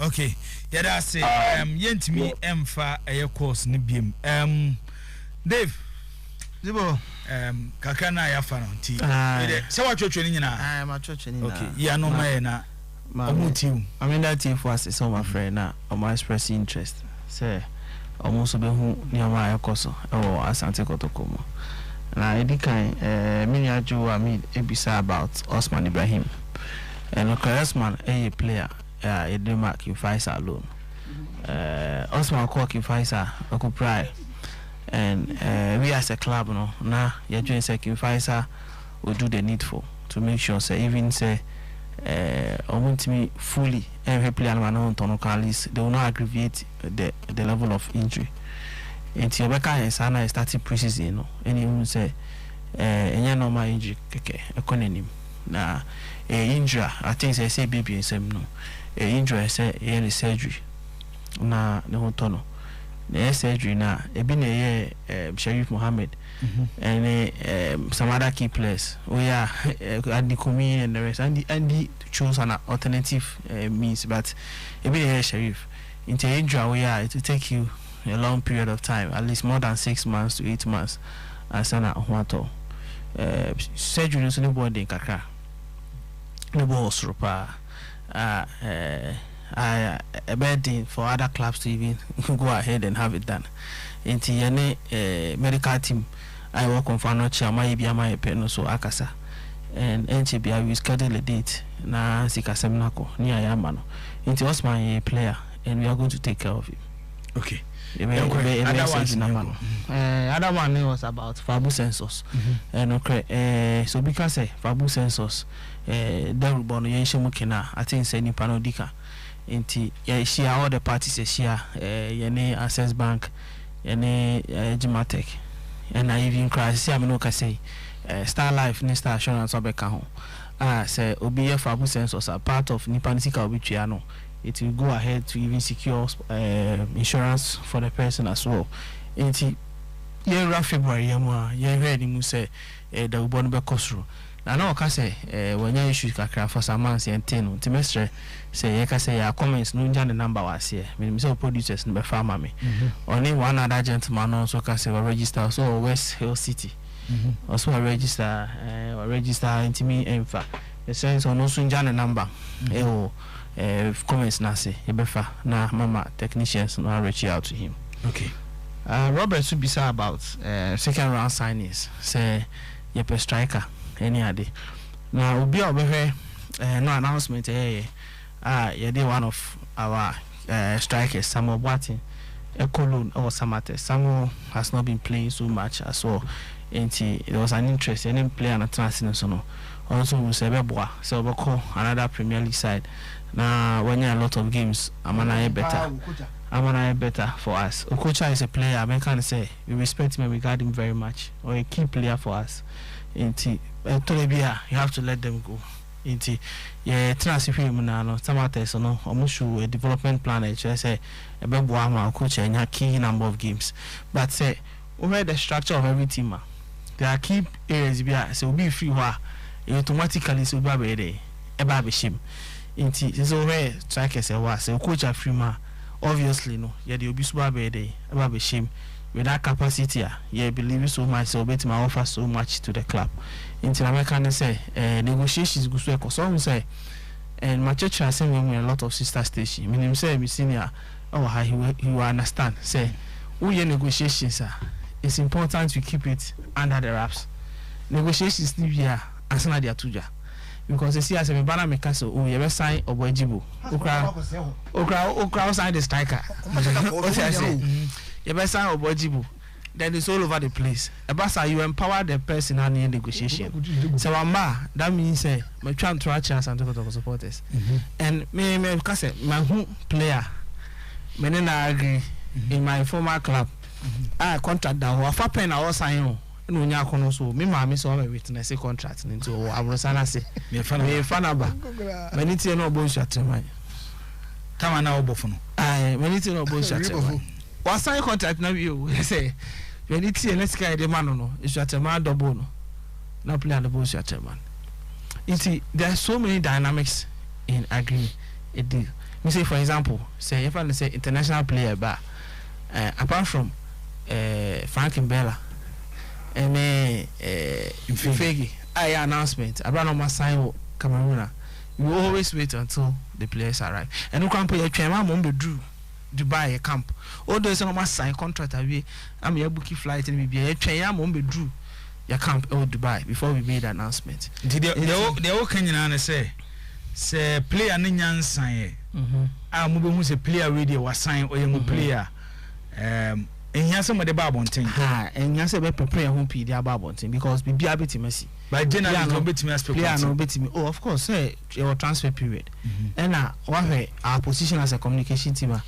Okay, yeah, that's it. Yentimi emfa a course ni biem. Dave, Zibo, kakana ya fano ti. So what church ni na? My church ni na. Okay, yeah, no my na. Omuti. I mean that team for us is my friend na. I'm expressing interest. Say, almost be hu ni ama ya koso. Oh, Asante Kotoko mo. Na edikan mini aju ami ebisa about Osman Ibrahim. And Osman a player a Denmark in Faisal alone. Osman Cork in Faisal occupy. And we as a club no na you're doing second Faisal will do the needful to make sure say even say me fully every player man on at least they will not aggravate the level of injury. Until Rebecca and Sana is starting preseason, you know, and you say any normal injury economy. Na injury, I think they say baby and say no. Injury say any surgery. Na the whole tunnel. The surgery na been a Sharif Mohammed and some other key players. We are at the community and the rest, and the choose an alternative means, but been a Sharif. Into injury, we are to take you a long period of time, at least more than 6 months to 8 months. As an Huato surgery is no body kaka. No boss ropa. I begging for other clubs to even go ahead and have it done. Into any medical team, I work on for no chairman, my pen so akasa, and NCB we schedule a date. Na sikasemnako near Yamano. Into Osman a player, and we are going to take care of him. Okay. Other one was about Fabu census. And okay, so because Fabu census, Devil Bono Yenshimukina, I think Seni Panodika. Inti she all the parties share Yene Access Bank, Yene Jimatek, and I even cry. See, I'm no say Star Life, Nesta Assurance Obeka. Say Obiya Fabu census are part of Nipanisika Obichiano. It will go ahead to even secure insurance for the person as well. Inti year February yamwa ye ready mu say the ubon be kosro. Na no ka say when you issue kakra for some months and 10 trimester say you can say your comments no nja the number was here. Me say producers no be farmer me. Only one other gentleman also can say register so West Hill City. Also register into me enfa. The sense on also nja the number. Comments na say ebefa na mama technicians no reach out to him. Okay. Robert should be say about second round signings. Say yepe striker any other. Now obi obehwe no announcement you dey one of our strikers Samuel Boateng Ekolon or Samate. Samuel has not been playing so much as well. And there was an interest in player and transfer so no. Also we say Beboa so we call another Premier League side. Now when you a lot of games Amana better for us. Okocha is a player I can say we respect him and regard him very much, or a key player for us. Inti Tolebia you have to let them go. Inti transfer him na no Samate so no almost show a development plan I say a Beboa ma Okocha in a key number of games. But say over the structure of every team there are key areas so will be free automatically so be shame. Inti so where strikers was so coach a free man obviously no yeah they will be super be shame with that capacity yeah believe so much so bet my offer so much to the club. Inti American say negotiations go so some say and my church has sent me a lot of sister station meaning say me senior he will understand say we negotiations it's important to keep it under the wraps. Negotiations need here as na dia tuja because you see as a banner make so you ever sign Obojibo okra sign the striker what I say you ever sign Obojibo then it's all over the place about you empower the person and in negotiation so that means say my try to chance and to supporters and me because my player me na agree in my former club I contract that wa fa pen I sign no nya kono so me ma me so ma witness contract into abrosana say me fana ba many tie no obo nsatreman tama na obo funo many tie no obo nsatreman wa sign contract na we o say many tie na sika de man no nsatreman double no na plan obo nsatreman You see, there are so many dynamics in agreeing a deal. Me say, for example, say if I say international player, but apart from Frank Mbella and Ifegi, announcement, Abraham Masayo Cameroon. You always wait until the players arrive. And you can't pay a chairman on the Dubai camp. All those no must sign contract. I'm your booking flight and be a chairman on the your camp or Dubai before we made the announcement. Did the old Kenyan say player Ninyan sign? I'm moving to player radio was signed or young player. And here's some of the Babon thing. And yes, I prepare home P. the Babon thing because be a bit messy. But generally, no bit me as player, no bit me. Oh, of course, your transfer period. And our position as a communication team,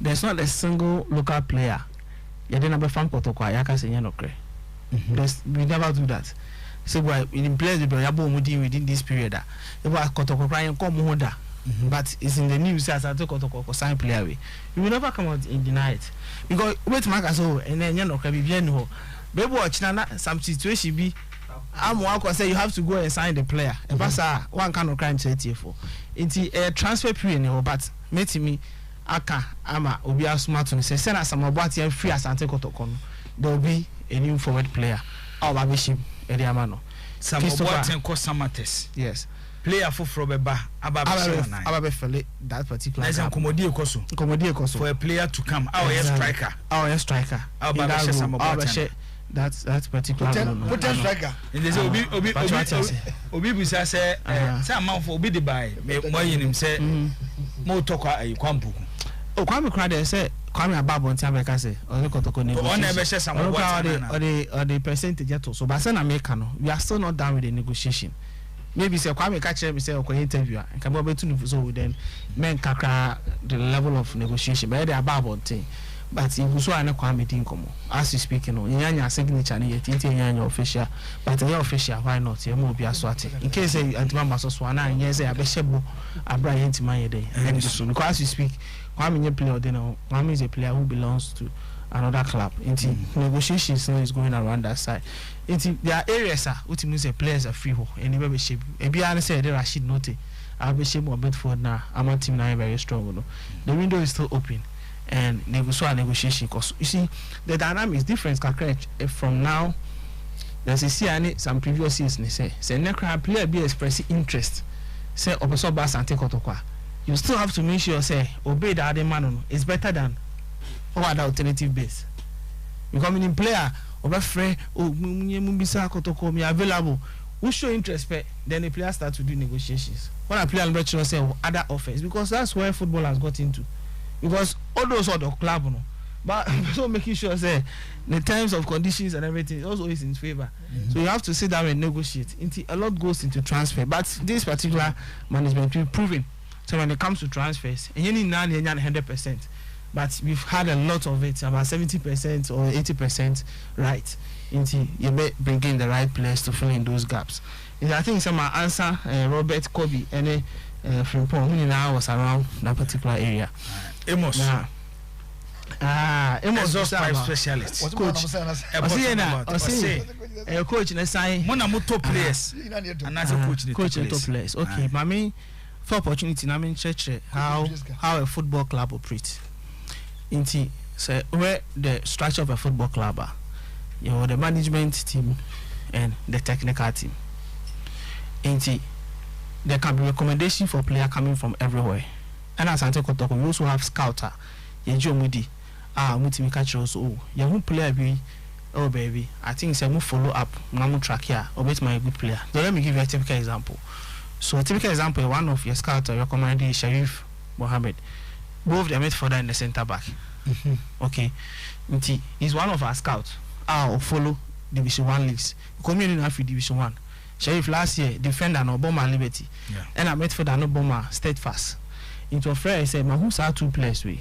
there's not a single local player. You didn't have a fan Kotoko, Yaka say no cray. We never do that. So why in place the Yabo Mudi within this period, about Kotoko crying come holder. But it's in the news as I took Kotoko sign player away. You will never come out and deny it. Because wait Mark so and then you know can be bien ho. Baby watch some situation be I'm one say you have to go and sign the player. And pass one kind of crime to for. It's a transfer period but mate me aka ama obi asuma to say send us some about here free as Ante Kotoko. There will be a new forward player. Our Babishim Ediamano. Some about Samates. Yes. Player for Frobeba Ababefele that particular Komodia for a player to come. Our striker. Our striker. That's particular striker. And there's Obi Busa say some amount for Obi the buy. More in him say more talk a Kwampu. Oh, Kwame Crowder say Kwame Ababo on Tameka say or the Kotoko negotiation. Or never say some or the percentage yet so but sen Americano we are still not done with the negotiation. Maybe say Kwame catch me say okay interviewer and come over to so then men kakra the level of negotiation but they are Ababo thing. But in so ana Kwame tin komo as you speak no nyanya signature na yet nyanya official but the official why not you mo be aswati in case say antima so na anya say abeshebo abra yentima yede and so because as you speak Kwame nye player then Kwame is a player who belongs to another club. Into negotiations now is going around that side. Into there are areas which means the players are free ho and never shape. And be honest say there Rashid Note I'll be shape more Bedford now. I'm a team now very strong. No? The window is still open and negotiation because you see the dynamic is different from now. There's a see some previous seasons say Nekra player be expressing interest. Say Opeso Bass and take Kotoko. You still have to make sure say obey the other man is better than other alternative base. You come in player over friend Mumbisa Kotoko me available. We show interest then the player start to do negotiations. When a player bet you say other offers because that's where football has got into. Because all those other club no. But so making sure say the terms of conditions and everything also is in favor. So you have to sit down and negotiate. A lot goes into transfer. But this particular management will proven. So when it comes to transfers, and you need 100%, but we've had a lot of it, about 70% or 80% right. Into you may bring in the right players to fill in those gaps. And I think some answer Robert Kobe and Frimpong who now was around that particular area. Amos. Amos just five specialists. Coach. Coach in the side. One of top players. And as a coach top players. Okay, my main for opportunity I mean church how a football club operates. Into say where the structure of a football club are, you know, the management team and the technical team. Into there can be recommendation for player coming from everywhere. And as Ante Kotoko, we also have scouter. Yejo Mudi, Mutimi catch also. Young player be oh baby. I think say follow up, namu track here, or bet my good player. So let me give you a typical example. So a typical example, one of your scouts recommended Sharif Mohammed. Both the midfielder and the centre back. Okay. He's one of our scouts. Follow Division 1 leagues. Community in Division 1. Sharif last year, defender no Bomber Liberty. Yeah. And I midfielder no Bomber Steadfast. Into a friend said, "Man, who's our two players we?"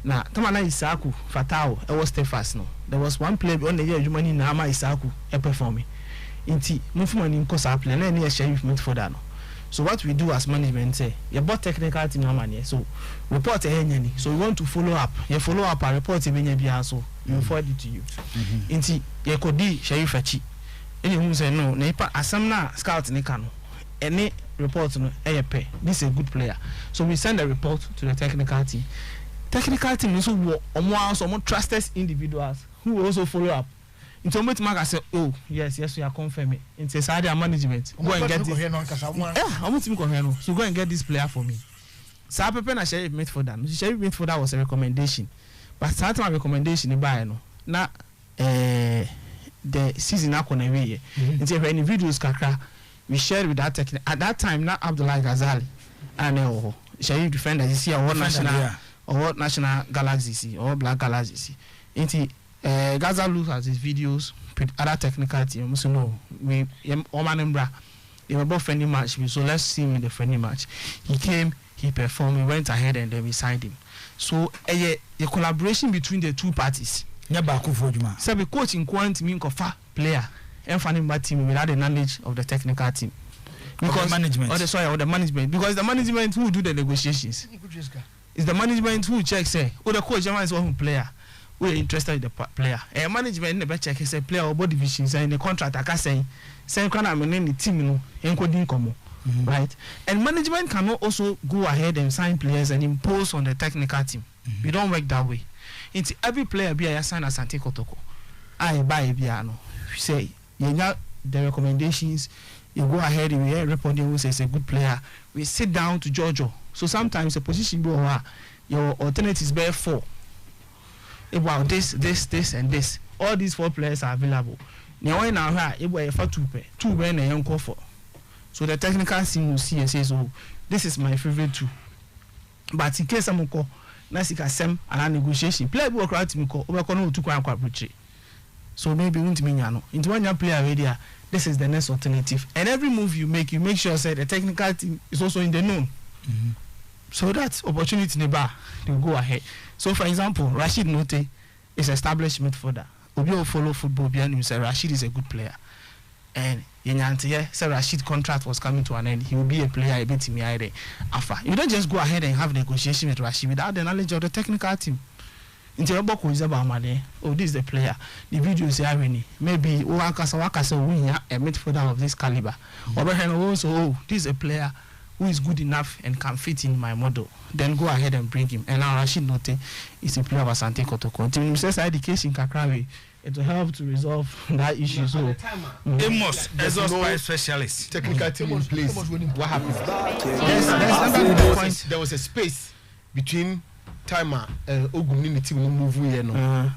Now, Tamana Isaku, Fatao, I was Steadfast no. There was one player on the year Jumani Nama Isaku performing. Inti movement in course play and then Sharif midfielder no. So what we do as management say, you bought technical team man, so report so we want to follow up. You follow up and report so we will forward it to you. Inti you could di Sharif Achi. Any who say no, Nepa Asamna scout Nikano. any report no pay. This is a good player. So we send a report to the technical team. Technical team also some trusted individuals who will also follow up. Into a meeting, I say, oh yes, we are confirming. It's a side management. Go and get this. So go and get this player for me. So I prepare a sheriff made for that. Sheriff made for that was a recommendation, but start my recommendation in buy no. Now the season now gonna be. Into any videos kakra we shared with that technical at that time. Not Abdullah Ghazali and sheriff defender. You see our national galaxy or black galaxy. Into Gaza looks at his videos with other technical team. So no, we Omanembra, they were both friendly match. So let's see him in the friendly match. He came, he performed, he went ahead, and then we signed him. So a collaboration between the two parties. So the coach in quantity mean kofa player and funny team without the knowledge of the technical team. Because management. Or the management. Because the management who do the negotiations. It's the management who checks say, oh the coach is one player. We're interested in the player. Management never check say player or body divisions and the contract I can say kind of the team right? And management cannot also go ahead and sign players and impose on the technical team. We don't work that way. It's every player be a sign as Kotoko. I buy a piano. Say you got the recommendations, you go ahead and we report who says a good player. We sit down to Jojo. So sometimes the position your alternatives bear 4. About this, and this. All these 4 players are available. Now, it was for 2 men and young for. So the technical team will see and say, "So this is my favorite 2." But in case I'm call, Nasika Sem and negotiation, player will crowd to me call over to Quack. So maybe won't mean no. Into one young player already. This is the next alternative. And every move you make sure say the technical team is also in the known. So that opportunity in the bar, they go ahead. So for example, Rashid Note is established midfielder. Obi will follow football behind him say Rashid is a good player. And say Rashid contract was coming to an end. He will be a player a bit after. You don't just go ahead and have negotiation with Rashid without the knowledge of the technical team. Into your book is about money. Oh, this is the player. The video is irony. Maybe Wakasa win a midfielder of this caliber. Or also, this is a player who is good enough and can fit in my model, then go ahead and bring him. And now Rashid Note is a player of Asante Kotoko. Until says education Kakrawi, it will help to resolve that issue. So, Amos, exhaust specialist, technical team in place. What happened? Yes, there was a space between timer and Ogumini team moving,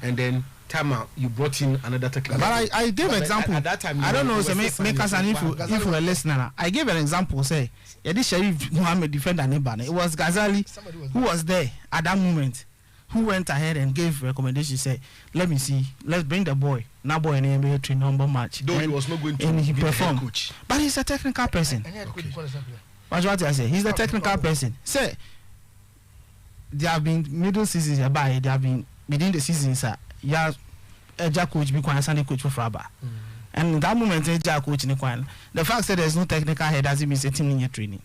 and then timer you brought in another technical. But I gave an example. At that time, I don't know. So make us an if you a listener. I gave an example. Say, this Sharif Muhammad defender Nebane. It was Ghazali who was there at that moment, who went ahead and gave recommendations. Say, let me see, let's bring the boy. Now boy in the NBA 3-number match. Though he was not going to and he be performed. the coach. But he's a technical person. Okay. That's what I say. He's the technical person. Say, there have been middle seasons by. There have been within the seasons. Yeah, a coach be quite Sunday coach for Fraba. And in that moment, a coach in the Kwan. The fact that there's no technical head doesn't mean sitting in your training.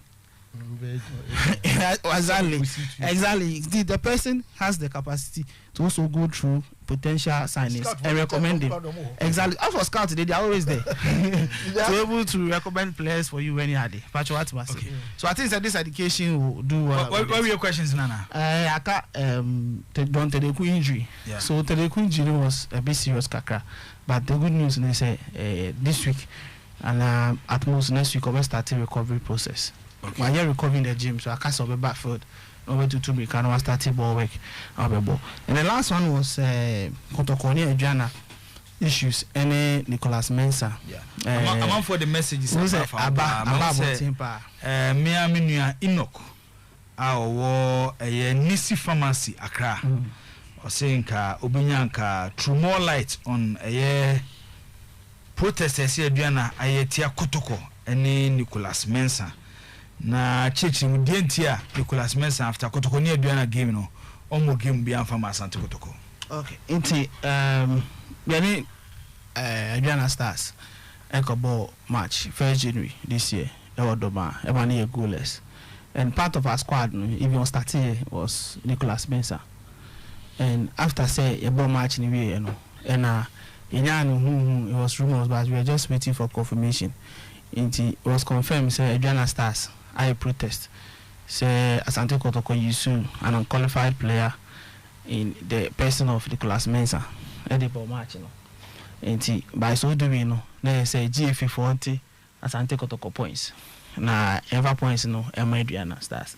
Exactly. The person has the capacity to also go through potential signings and recommend them. Exactly. As for scouts, they are always there to able to recommend players for you when you are there. Okay. So I think that this education will do. What were your questions, Nana? I got Don Tedeku injury. Yeah. So Tedeku injury was a bit serious, Kaka. But the good news, they say this week and at most next week, we'll start the recovery process. Okay. When you're recovering the gym, so I can't solve a backfield. Over to 2 weeks, I started ball work. And the last one was Kotoko and Adriana issues. And Nicholas Mensah. Yeah. I'm on for the messages. Miami Enoch. Our Nisi Pharmacy Accra. Or saying Obeng through more light on a protesters here, Adriana, Tia Kotoko and Nicholas Mensah. Na church mu dientia Nicholas Mensah after Kotoko near Adriana game no omo game bi amfa Asante Kotoko. Okay. Inti yani Adriana Stars Ekoball match 1st January this year. Ewadoma Ebani goalless. And part of our squad even started was Nicholas Mensah. And after say a ball match in the way, and it was rumors, but we were just waiting for confirmation. It was confirmed say Adriana Stars I protest. Say Asante Kotoko Yusu, an unqualified player in the person of Nicholas Mensah. Edible match, you know. And by so doing, they say GFA 40 Asante Kotoko points. Na ever points, Adriana Stars.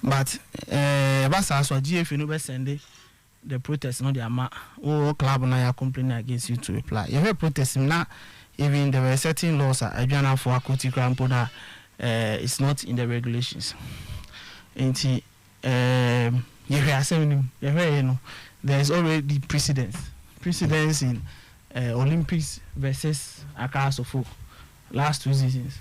But Basa so GFA no be send the protest, no the ama club na ya complaining against you to reply. You have protest now. Even there were certain laws that Adriana for Akuti Krampona it's not in the regulations. And there is already precedence in Olympics versus Accra Suffolk last 2 seasons.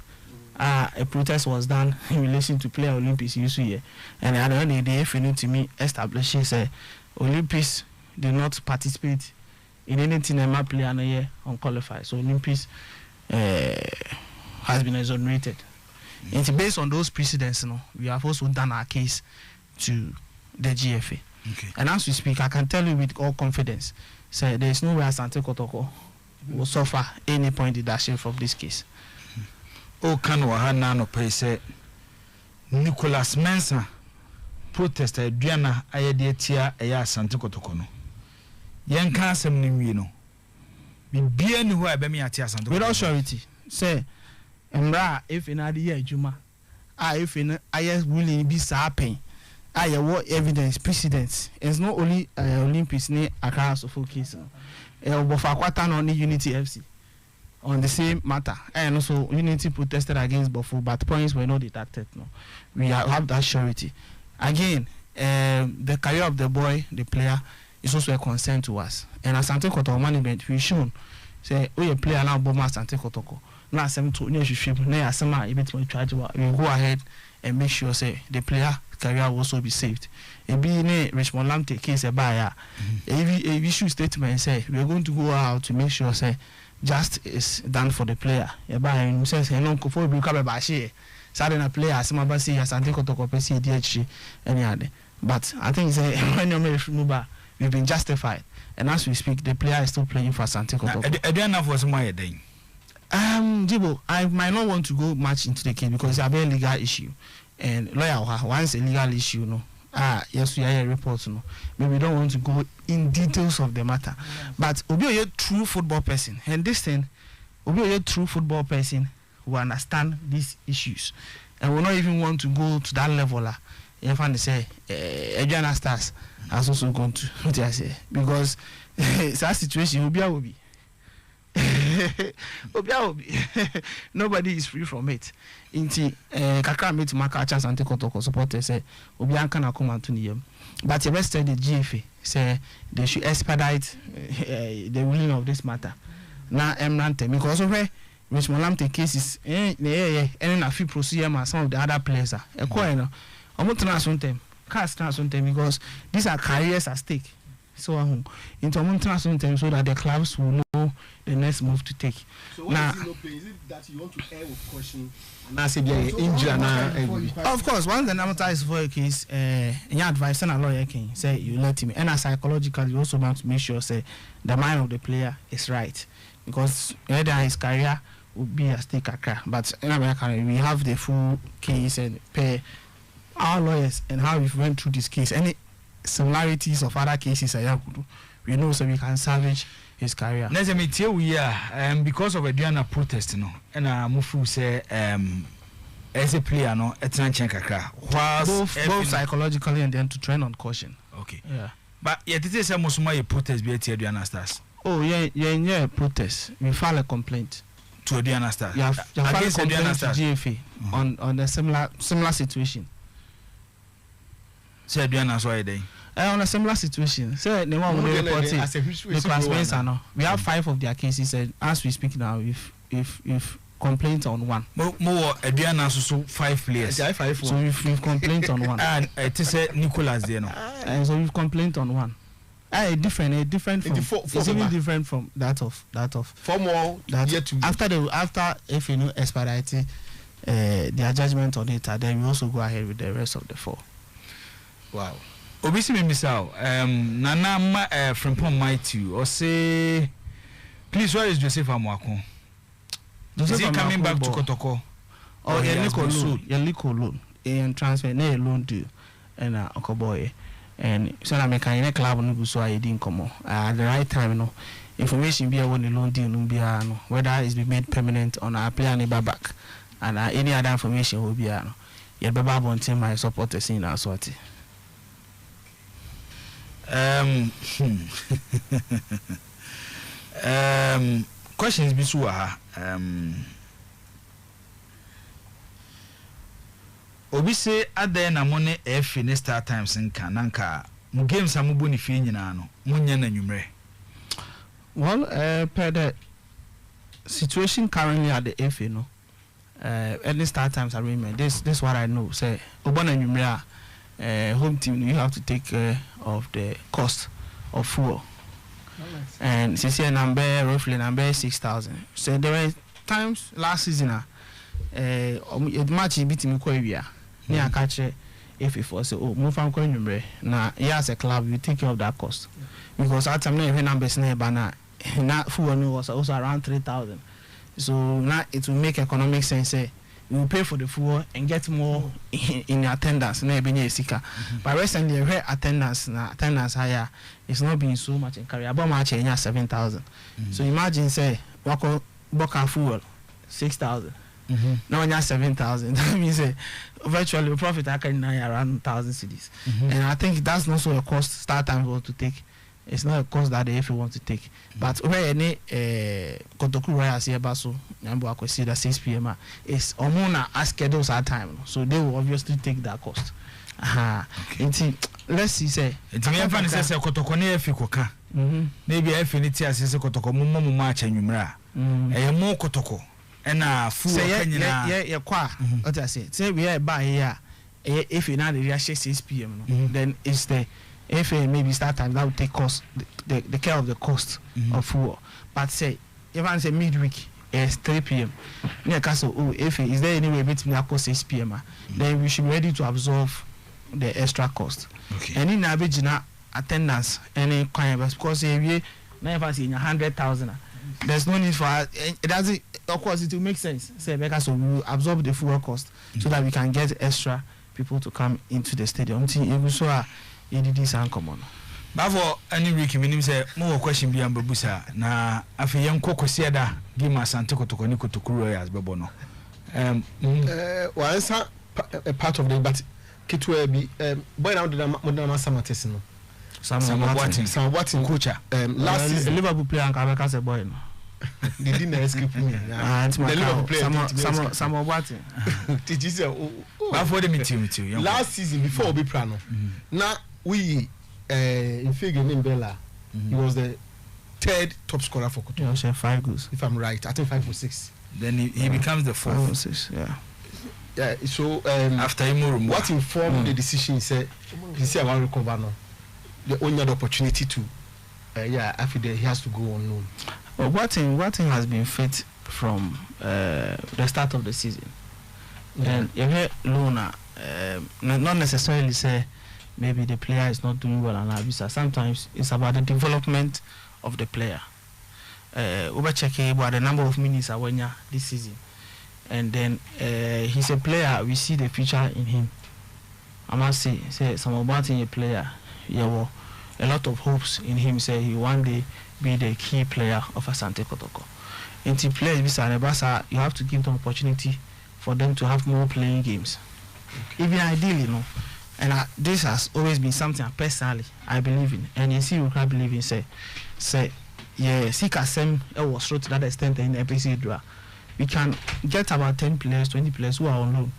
A protest was done in relation to player Olympics usually, and at the end of the day, FNU to me establishes Olympics do not participate in anything a map player no year unqualified. So Olympics has been exonerated. And based on those precedents, we have also done our case to the GFA. Okay. And as we speak, I can tell you with all confidence, say there is no way Asante Kotoko will suffer any point deduction from this case. O kan wa ha na no pay say Nicholas Mensah protest Adriana ayede tia eya Asante Kotoko no. Yen kan asem ni wi no. Bibia ni ho a be me ate Asante Kotoko. Without surety, say Mra if in adi ye adwuma if in ayes willing be sa pen what evidence precedents. It's not only Olympics ni Accra Suffolk case but for kwata no ni Unity FC on the same matter, and also Unity protested against Bofu, but points were not deducted. No, we have that surety. Again, the career of the boy, the player, is also a concern to us, and as Asante Kotoko management we shown say a player now bomb Asante Kotoko. Now, some to new ship, now some a bit more charge. We go ahead and make sure say the player career will also be saved. A be ne Richmond Lamte case a buyer. A issue statement say we are going to go out to make sure say just is done for the player. A buyer says he no for be come by share. Sudden a player some about say Asante Kotoko PC DH any other. But I think say when you we've been justified, and as we speak, the player is still playing for Asante Kotoko. I don't know for some way then. Jibo, I might not want to go much into the case because it's a very legal issue, and lawyer once a legal issue, yes, we are a report, maybe we don't want to go in details of the matter. But Obi a true football person, and this thing, Obi a true football person who understand these issues, and will not even want to go to that level. If I say, Adriana Stars has also gone to what I say because that situation will be. Nobody is free from it. Inti kakra me to maka chance Asante Kotoko supporters say obi anka na come to niyam. But the rest of the GFA say they should expedite the ruling of this matter. Na emrante because of where Richmond Lamte cases and na fi procedure ma some of the other players are. E ko no. Omo tena sontem. Cast tena sontem because these are careers at stake. So into sometime so that the clubs will know the next move to take. So what is it that you want to air with caution and I say injury? Of course, once the number is for a case, your advice and a lawyer can say you let him, and psychologically you also want to make sure say the mind of the player is right because either his career will be at stake. But in America we have the full case and pay our lawyers and how we went through this case. Any similarities of other cases we know so we can salvage his career. Next me tell we are because of Adriana protest and Mufu say as a player no etanchen kakra both psychologically and then to train on caution. Okay. Yeah. But yet it is a musuma a protest be Adriana Stars. Oh yeah protest. We file a complaint to Adriana Stars. You file a complaint to GFA on a similar situation. Say Adriana so day. On a similar situation, say the one we reported Nicholas Mensah. We have 5 of their cases, and as we speak now, if complaints on 1. More Adriana so 5 players. So we've complained on 1. And it is Nicholas there no. And so we've complained on 1. Different from it's even different from that of 4 more that after if you know expedite their judgment on it, then we also go ahead with the rest of the 4. Wow. Obisi me misao nana ma from Pom Mighty or say please where is Joseph Amwako? Is he coming back to Kotoko? Or your Lico loan. And transfer na loan deal and Okoboy. And so I make a club no so I didn't come at the right time, no. Information be a one loan deal no be no. Whether it's be made permanent on our player neighbor back. And any other information will be no. Your Baba wanting my supporters in our sort. Questions be so obi say ada na mo ne F in Star Times nka nanka mo games amubu ni fi nyina no munya na nwumre. Well, per the situation currently at the FA, no, any Star Times arrangement, this what I know. Say, Obana Numera, home team, you have to take care of the cost of fuel. And CC number, roughly number 6,000. So there were times last season, match beat me quite near catch FA for say, oh, move from Numera. Now, as a club, you take care of that cost. Because at time every numbers never na fuel was also around 3,000. So now it will make economic sense. Say you will pay for the fuel and get more in attendance. Na be sika. But recently attendance higher. It's not being so much in career. About much 7,000. So imagine say boka fuel 6,000. Now when you 7,000, that means virtually profit I can around 1,000 cedis. And I think that's not so a cost start time for to take. It's not a cost that the FA want to take. But where any Kotoko Royals here baso Nyambo akwesi that 6 p.m. is omona as schedules our time. So they will obviously take that cost. Okay. Let's see say it me fan say Kotoko na FA koka. Maybe FA ni ti asese Kotoko mo match anwumra. Mo Kotoko na full kanyina. Yeah kwa. What I say. Say we buy here FA na the 6 p.m. Then it's the FA maybe start time that will take cost the care of the cost of fuel. But say even say midweek it's 3 p.m. near castle FA is there any way between that cost 6 p.m. Then we should be ready to absorb the extra cost. Okay. And in average attendance any kind of because we never see 100,000. There's no need for it doesn't of course it will make sense. Say because we will absorb the fuel cost so that we can get extra people to come into the stadium. So this uncommon. Before any week, minim say more question be ambabusa na afi yanko kwesiada give us Kotoko ni Kotoko Royals bebono. Well, answer a part of the but kitwe be boy now the modern samates no. Some what in coach. Last season Liverpool player and Kabaka say boy no. They didn't escape me. The Liverpool player some what. Did you say before the meeting last season before Obi Prano. Now we in figure name Bella, he was the 3rd top scorer for Kotoko. Yeah, 5 goals. If I'm right, I think 5 or 6. Then he becomes the 4th. 5 or 6, yeah. Yeah. So after him, what informed the decision? Said he said I want to recover now. The only other opportunity to, after that he has to go on loan. Well, what thing has been fit from the start of the season, and you hear loaner, not necessarily say. Maybe the player is not doing well and Abisa. Sometimes it's about the development of the player. Over checking about the number of minutes Awenya this season. And then he's a player, we see the future in him. I must say some about a player, a lot of hopes in him, say he one day be the key player of Asante Kotoko. And to play Bisa, you have to give them opportunity for them to have more playing games. Even ideally, and this has always been something personally I believe in, and you see you can believe in. Say, Sika Sem was to that extent in APC draw. We can get about 10 players, 20 players who are on loan.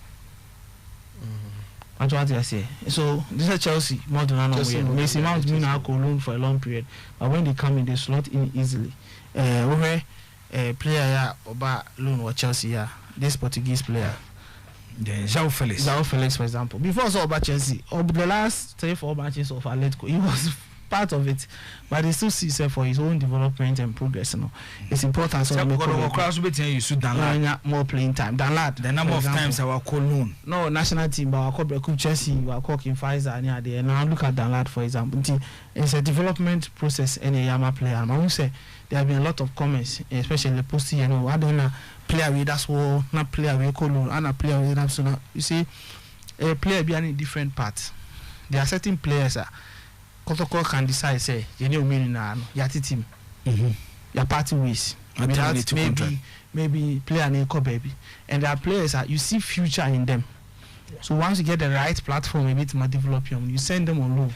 That's what I say. So this is Chelsea more than one. Macy Mount been on loan for a long period, but when they come in, they slot in easily. Player Oba loan or Chelsea, this Portuguese player. João Felix, for example. Before so about Chelsea, the last 3-4 matches of Atletico, he was part of it, but he still sees for his own development and progress. It's important. So more playing time than lad. The number of times I will call noon. No national team, but I call Chelsea, I call Pfizer, and there. Now look at Danlad, for example. It's a development process. Any Yama player, I will say there have been a lot of comments, especially the post. I don't know player with that's what not player with Kolo and a player with Napsuna. You see, a player be in different parts. There are certain players that Kotoko can decide say you know meaning na your team. Your party ways. Maybe player name call baby. And there are players that you see future in them. So once you get the right platform, maybe to develop them, you send them on loan.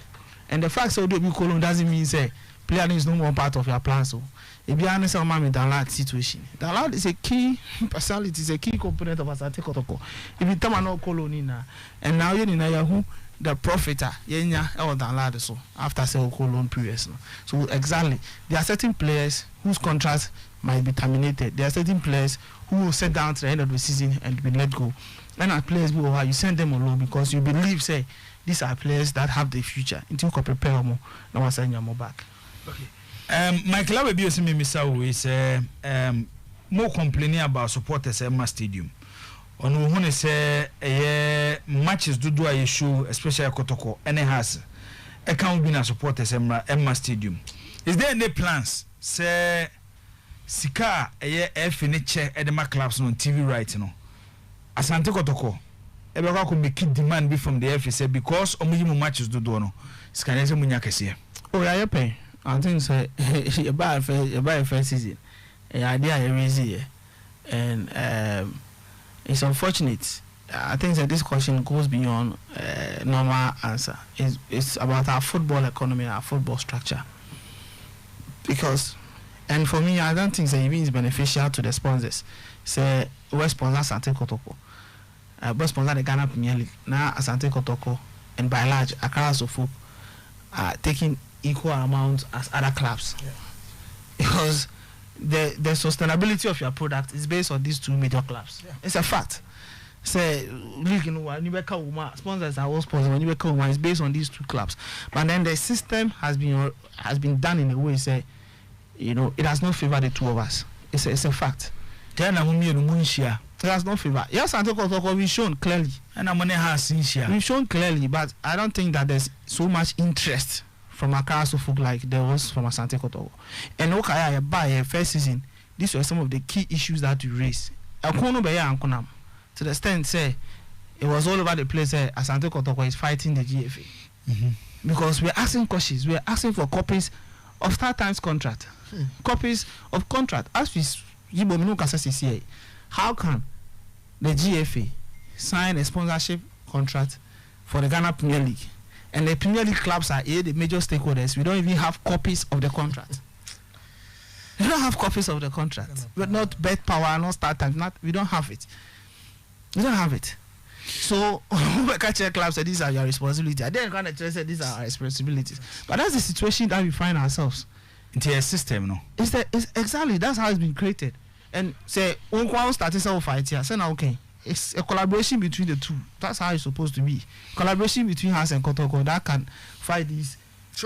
And the fact that you call doesn't mean say player is no more part of your plan. So if you understand my download situation, download is a key personality, is a key component of Asante Kotoko. If you tell me no colony now, and now you're in Yahoo, the profiter, yenya or download so after say loan previous. So exactly, there are certain players whose contracts might be terminated. There are certain players who will sit down to the end of the season and be let go. And as players go over, you send them on loan because you believe say these are players that have the future. Until you can prepare more, now I send you more back. Okay. Michael Awebi Osimi Misau is more complaining about supporters at Emma Stadium. On who say matches do a show, especially at Kotoko, and it has a count winner supporters at Emma Stadium. Is there any plans? Say Sika a furniture at the Mac clubs on TV right now. Asante Kotoko. Ebeka could make demand be from the FSA because omuyimu matches do no. Skanese munya kese. Oh yeah, you pay. I think say you buy first season. Idea easy, and it's unfortunate. I think that this question goes beyond normal answer. It's about our football economy, our football structure. Because, and for me, I don't think that even is beneficial to the sponsors. Say we sponsor Asante Kotoko, we sponsor the Ghana Premier League. Now Asante Kotoko and by large Accra Sofo are taking equal amounts as other clubs, because the sustainability of your product is based on these two major clubs. It's a fact. Say league sponsors are all sponsors. When you it's based on these two clubs, but then the system has been done in a way say, you know, it has not favored the two of us. It's a fact. It has no favor. Yes, we've shown clearly, we've shown clearly, but I don't think that there's so much interest from Accra Suffolk like there was from Asante Kotoko. And okay, by first season, these were some of the key issues that we raised. To the extent say it was all over the place. Asante Kotoko is fighting the GFA because we're asking questions. We're asking for copies of start times contract, copies of contract. As we how can the GFA sign a sponsorship contract for the Ghana Premier League? And the Premier League clubs are the major stakeholders. We don't even have copies of the contract. We don't have copies of the contract. We're not bet power, not start time. We don't have it. We don't have it. So we can check clubs say these are your responsibilities. I didn't kind of say these are our responsibilities. But that's the situation that we find ourselves. Into a system, no? It's exactly that's how it's been created. And say one started some fight here. Say now okay. It's a collaboration between the two. That's how it's supposed to be. Collaboration between us and Kotoko that can fight these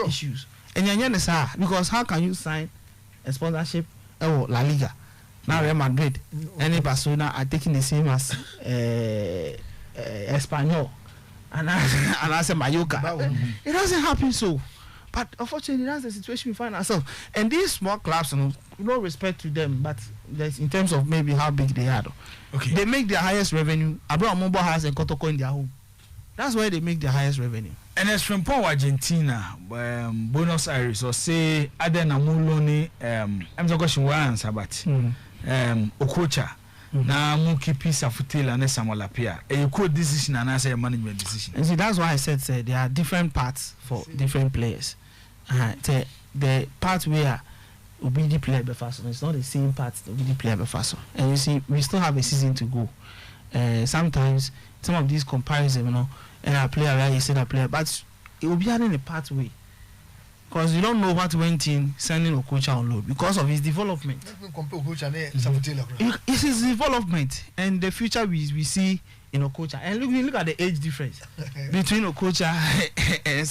issues. And because how can you sign a sponsorship or La Liga? Now Real Madrid, any Barcelona are taking the same as Espanyol and I say Mallorca. It doesn't happen so. But unfortunately, that's the situation we find ourselves. And these small clubs, no respect to them, but in terms of maybe how big they are. Okay. They make their highest revenue. Abraham Mobile has and Kotoko in their home. That's where they make their highest revenue. And as from Paul Argentina, Buenos Aires, or say Aden Amuloni, I'm the question once about Okocha. Now Muki Pisa Futila and Samalapia. A good decision and answer a management decision. And see, that's why I said there are different parts for different players. The part where Obedi player Befaso, it's not the same part Obedi player Befaso. And you see, we still have a season to go. Sometimes some of these comparisons, and a player where you say that player, but it will be in a pathway. Because you don't know what went in sending Okocha on load because of his development. It's his development and the future we see in Okocha. And look at the age difference between Okocha and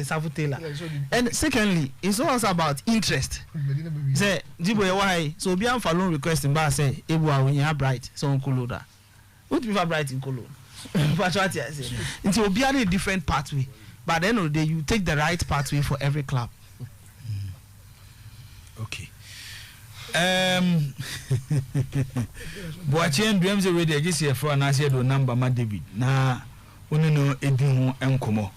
Savutela. And secondly, it's also about interest. Say, why? So be on for loan request in Bar say, Ebu when you are bright, so on Koloda. What do you have bright in Kolo? It will be a different pathway. But at the end of the day, you take the right pathway for every club. Okay. Boachen dreams already just here for an answer to number ma David na unu no edin ho enkomo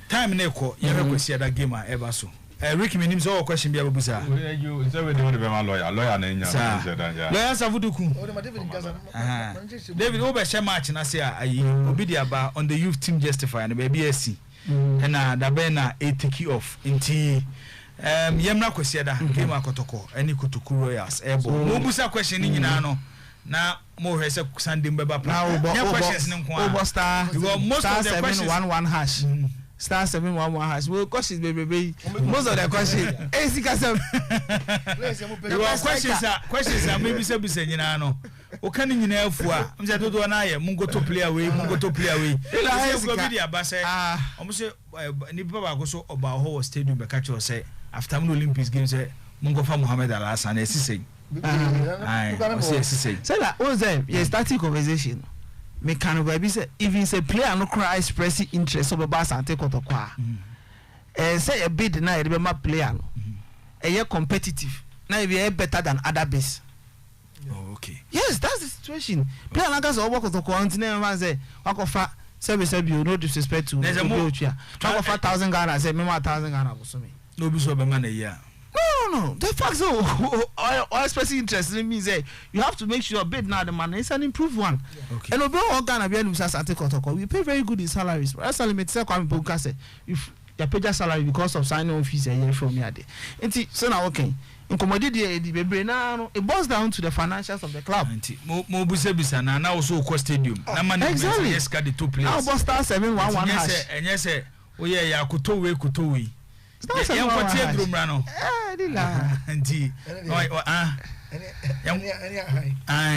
time na ekọ ye request that game ever so Ricky menim so question bia babusa you say we dey want to be my lawyer na nya lawyer Savuduku David over share match na say ayi obi dia ba on the youth team justify na baby AC na da be na take off nti yemna kwesi da game Kotoko any Kotoko Royals ebo mo busa question ni nyina no na mo hwese Sunday mbeba plan ya questions ni nko a star most of the questions 711 hash star 711 hash we questions baby most of the questions esikasem questions maybe say bisa nyina no o kan nyina afu a mse dodo na ye mungo to player we go be dia ba say omo say ni baba go so oba ho stadium be catch say after the Olympics games say mungo fa Muhammad Al-Hassan esise say that was them you starting conversation me can go be say even say player no cry express interest of Baba Sante Kotoko say a bid na e be ma player no e competitive na e be better than other base. Oh, okay. Yes, that's the situation. Player like us over Kotoko until man say wakofa service you no disrespect to Obiotwa try for 1,000 Ghana say me 1,000 Ghana go so me no be so be man a year. No. The fact so all expressing interest in means you have to make sure bid now the man is an improved one. Yeah. Okay. And Obeng all Ghana be Sante Kotoko. We pay very good in salaries. But actually me say kwame Boka say if you pay your salary because of signing on fees a year from here there. Enti so now okay. In commodity the bebre now it boils down to the financials of the club. Enti mo bisa na also ko stadium. Na man yes ka the two players. Now boss star 711 hash. Enye say oye ya kuto we. Yan ko tie drumra no. Nti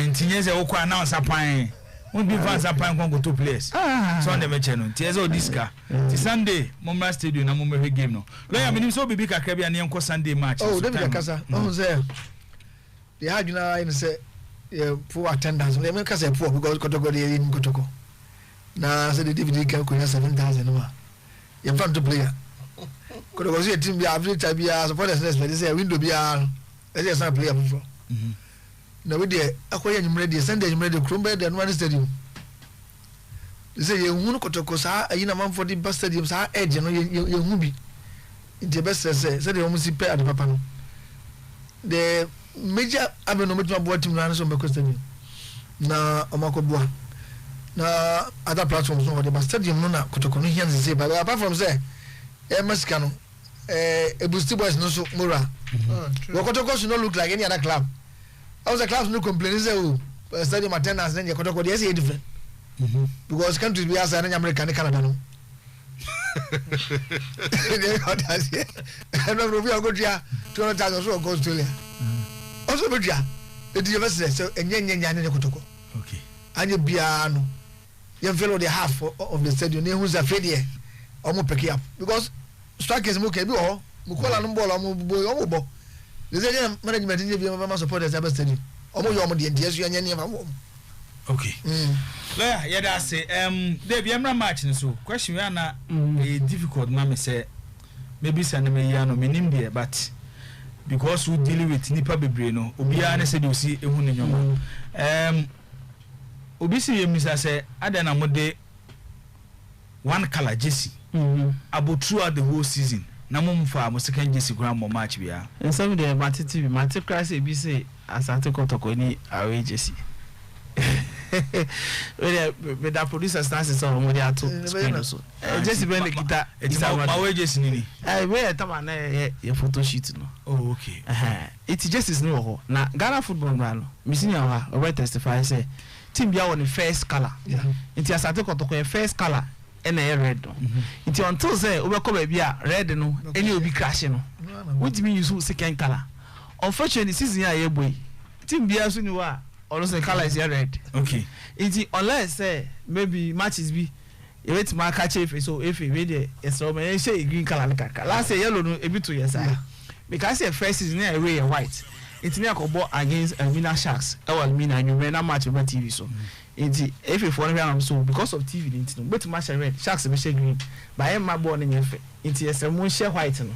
nti nyeze okwa announce apan won be fans apan kon go to place so on the match no nti ezo diska ti Sunday Momra Stadium na Momra game no lawyer menim so bibi kakra bia na yenko Sunday match oh David Kasa oh say they had you know say poor attendance they make us poor because Kotoko dey in Kotoko na say the David can go 7,000 no you fan to player Kotoko say team be average time be supporters next they say window be let's say some player before na we dey akoya nyumre dey Sunday nyumre dey Krombe dey no stadium they say you hunu Kotoko sa ayi na man for the best stadium sa edge no you hu bi the best say dey almost pay at the papa no the major avenue metuma board team na so be stadium na omakoboa na other platforms no the stadium no na Kotoko no here say but apart from say Mexican no Ebusti boys no so mora Kotoko should not look like any other club. All the clubs no complain say oh stadium attendance then Kotoko they say different because countries be outside America and Canada no they got us here and we are go to 200,000 so go Australia also be there the university so enya ne Kotoko okay anya bia no you follow the half of the stadium ne who's afraid here omo pick up because strikers mo ke bi o mo kola no ball omo bo they say management dey be mama supporters at stadium omo yo omo dey ndie anya ne ma mo okay lawyer yeah that say dey be emra match so question we na difficult na me say maybe send me ya no minim there but because we deal with nipa bebre no obi a na say dey si ehu ne nyoma obi si yemisa say adana mo de one color jersey about throughout the whole season na mum fa mo second jersey ground mo match bia and some the match crisis be say Asante Kotoko ni away jersey we da producer stances on mo dia to screen so jersey ben kita away jersey ni we tama na ye photo shoot no oh okay it just no ho na Ghana football no misinya ha we testify say team bia on the first color it Asante Kotoko first color and a red it until say obeko ba bia red no any obi crash no what mean use second color unfortunately season ya boy team bia so ni wa or say color is red okay it unless say maybe matches be e wait ma catch if so if we dey so me say green color like last say yellow no e be to yes because say first season ya white it me akobo against Mina Sharks e wal Mina you na match over TV so Inti if for am so because of TV inti no but match red sharks be share green but I my ball in fe inti esem share white no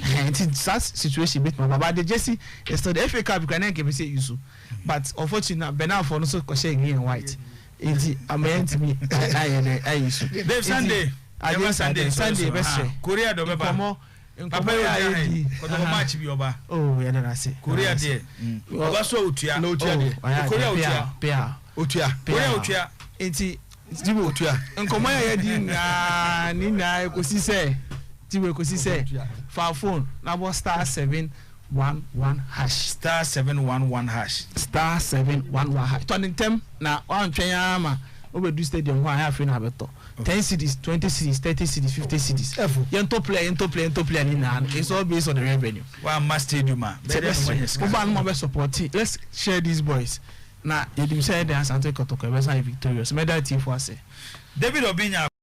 inti that situation bit my baba the Jesse yesterday FA Cup can can be say you so but unfortunately Bernal for no so share green and white inti am to me I use Dave Sunday Sunday best Korea do be ba Papa ya Kotoko match bi oba oh yeah na say Korea there oba so otua na otua de Korea otua pia otua Korea otua enti dibo otua nkomo ya di na ni na ekosi se dibo ekosi se for phone na bo *711# *711# to ntem na on twen ama obedu stadium ho ya free na beto 10 cities 20 cities 30 cities 50 cities yento player ni na it's all based on the revenue wa must stadium let's share these boys na you say the Asante Kotoko be say victorious medal team for say David Obinya